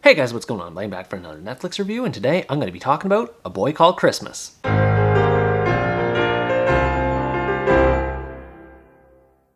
Hey guys, what's going on? I'm back for another Netflix review, and today I'm going to be talking about A Boy Called Christmas.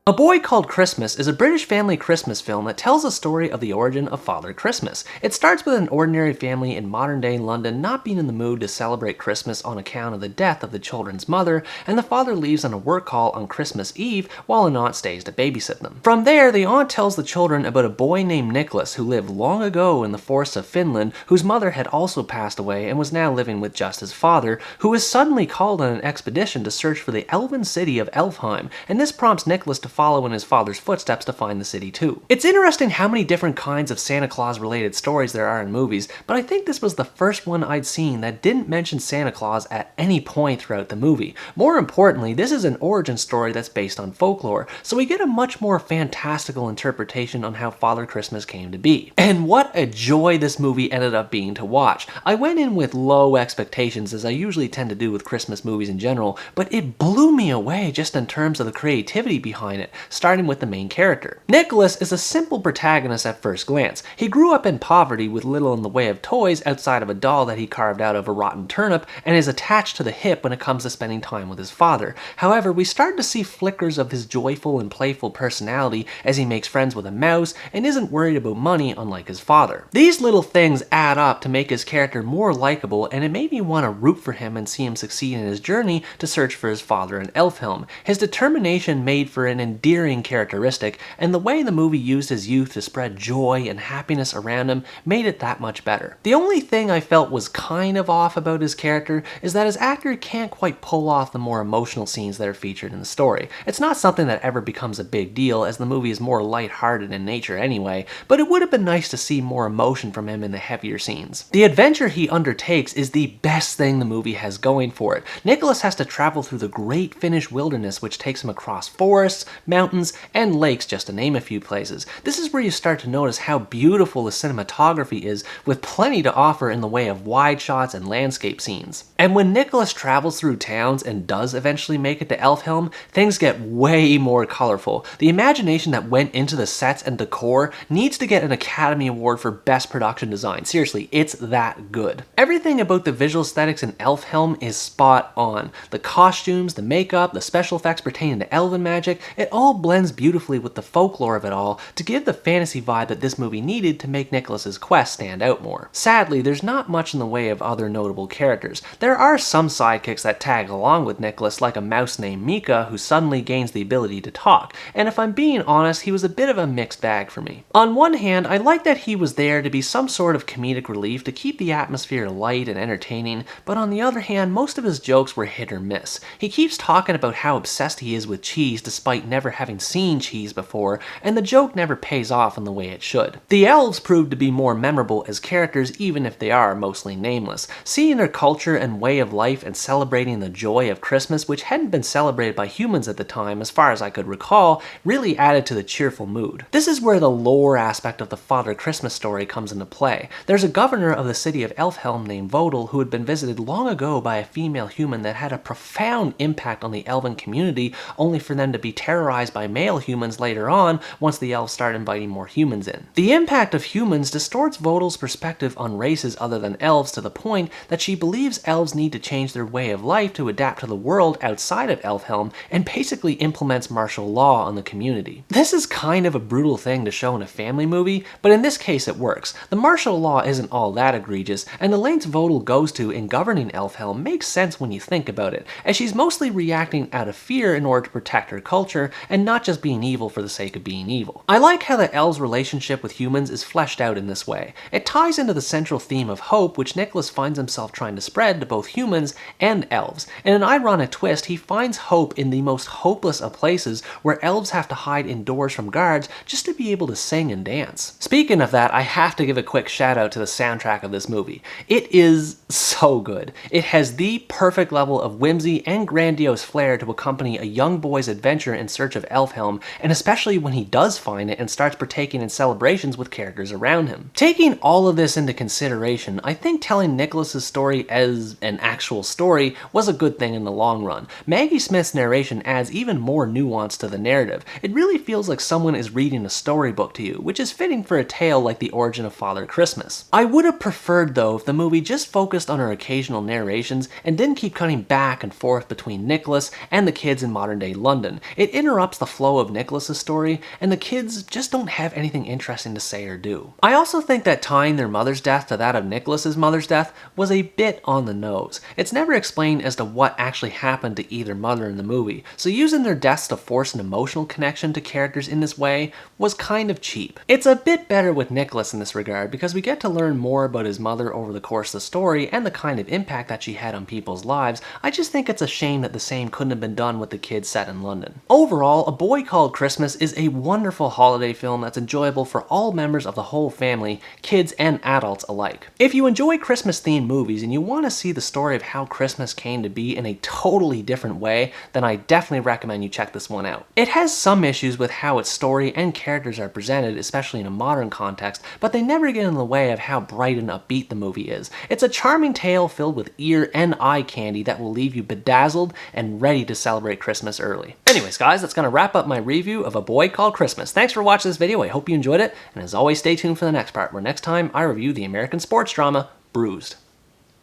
A Boy Called Christmas is a British family Christmas film that tells the story of the origin of Father Christmas. It starts with an ordinary family in modern-day London not being in the mood to celebrate Christmas on account of the death of the children's mother, and the father leaves on a work call on Christmas Eve while an aunt stays to babysit them. From there, the aunt tells the children about a boy named Nikolas who lived long ago in the forests of Finland, whose mother had also passed away and was now living with just his father, who was suddenly called on an expedition to search for the elven city of Elfheim, and this prompts Nikolas to follow in his father's footsteps to find the city too. It's interesting how many different kinds of Santa Claus related stories there are in movies, but I think this was the first one I'd seen that didn't mention Santa Claus at any point throughout the movie. More importantly, this is an origin story that's based on folklore, so we get a much more fantastical interpretation on how Father Christmas came to be. And what a joy this movie ended up being to watch. I went in with low expectations, as I usually tend to do with Christmas movies in general, but it blew me away just in terms of the creativity behind it, starting with the main character. Nikolas is a simple protagonist at first glance. He grew up in poverty with little in the way of toys outside of a doll that he carved out of a rotten turnip, and is attached to the hip when it comes to spending time with his father. However, we start to see flickers of his joyful and playful personality as he makes friends with a mouse and isn't worried about money unlike his father. These little things add up to make his character more likable, and it made me want to root for him and see him succeed in his journey to search for his father in Elfhelm. His determination made for an endearing characteristic, and the way the movie used his youth to spread joy and happiness around him made it that much better. The only thing I felt was kind of off about his character is that his actor can't quite pull off the more emotional scenes that are featured in the story. It's not something that ever becomes a big deal, as the movie is more lighthearted in nature anyway, but it would have been nice to see more emotion from him in the heavier scenes. The adventure he undertakes is the best thing the movie has going for it. Nikolas has to travel through the great Finnish wilderness, which takes him across forests, mountains, and lakes, just to name a few places. This is where you start to notice how beautiful the cinematography is, with plenty to offer in the way of wide shots and landscape scenes. And when Nikolas travels through towns and does eventually make it to Elfhelm, things get way more colorful. The imagination that went into the sets and decor needs to get an Academy Award for Best Production Design. Seriously, it's that good. Everything about the visual aesthetics in Elfhelm is spot on. The costumes, the makeup, the special effects pertaining to elven magic, it all blends beautifully with the folklore of it all to give the fantasy vibe that this movie needed to make Nikolas's quest stand out more. Sadly, there's not much in the way of other notable characters. There are some sidekicks that tag along with Nikolas, like a mouse named Mika who suddenly gains the ability to talk, and if I'm being honest, he was a bit of a mixed bag for me. On one hand, I like that he was there to be some sort of comedic relief to keep the atmosphere light and entertaining, but on the other hand, most of his jokes were hit or miss. He keeps talking about how obsessed he is with cheese despite never having seen cheese before, and the joke never pays off in the way it should. The elves prove to be more memorable as characters, even if they are mostly nameless. Seeing their culture and way of life and celebrating the joy of Christmas, which hadn't been celebrated by humans at the time as far as I could recall, really added to the cheerful mood. This is where the lore aspect of the Father Christmas story comes into play. There's a governor of the city of Elfhelm named Vodel who had been visited long ago by a female human that had a profound impact on the elven community, only for them to be terrorized by male humans later on once the elves start inviting more humans in. The impact of humans distorts Vodel's perspective on races other than elves to the point that she believes elves need to change their way of life to adapt to the world outside of Elfhelm, and basically implements martial law on the community. This is kind of a brutal thing to show in a family movie, but in this case it works. The martial law isn't all that egregious, and the lengths Vodel goes to in governing Elfhelm makes sense when you think about it, as she's mostly reacting out of fear in order to protect her culture, and not just being evil for the sake of being evil. I like how the elves' relationship with humans is fleshed out in this way. It ties into the central theme of hope, which Nikolas finds himself trying to spread to both humans and elves. In an ironic twist, he finds hope in the most hopeless of places, where elves have to hide indoors from guards just to be able to sing and dance. Speaking of that, I have to give a quick shout out to the soundtrack of this movie. It is so good. It has the perfect level of whimsy and grandiose flair to accompany a young boy's adventure in search search of Elfhelm, and especially when he does find it and starts partaking in celebrations with characters around him. Taking all of this into consideration, I think telling Nikolas's story as an actual story was a good thing in the long run. Maggie Smith's narration adds even more nuance to the narrative. It really feels like someone is reading a storybook to you, which is fitting for a tale like The Origin of Father Christmas. I would have preferred, though, if the movie just focused on her occasional narrations and didn't keep cutting back and forth between Nikolas and the kids in modern-day London. It interrupts the flow of Nikolas's story, and the kids just don't have anything interesting to say or do. I also think that tying their mother's death to that of Nikolas's mother's death was a bit on the nose. It's never explained as to what actually happened to either mother in the movie, so using their deaths to force an emotional connection to characters in this way was kind of cheap. It's a bit better with Nikolas in this regard because we get to learn more about his mother over the course of the story and the kind of impact that she had on people's lives. I just think it's a shame that the same couldn't have been done with the kids set in London. Overall, A Boy Called Christmas is a wonderful holiday film that's enjoyable for all members of the whole family, kids and adults alike. If you enjoy Christmas-themed movies and you want to see the story of how Christmas came to be in a totally different way, then I definitely recommend you check this one out. It has some issues with how its story and characters are presented, especially in a modern context, but they never get in the way of how bright and upbeat the movie is. It's a charming tale filled with ear and eye candy that will leave you bedazzled and ready to celebrate Christmas early. Anyways guys, that's going to wrap up my review of A Boy Called Christmas. Thanks for watching this video, I hope you enjoyed it, and as always stay tuned for the next part, where next time I review the American sports drama, Bruised.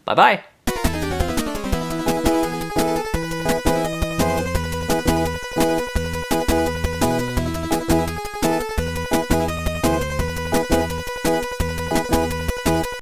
Bye bye!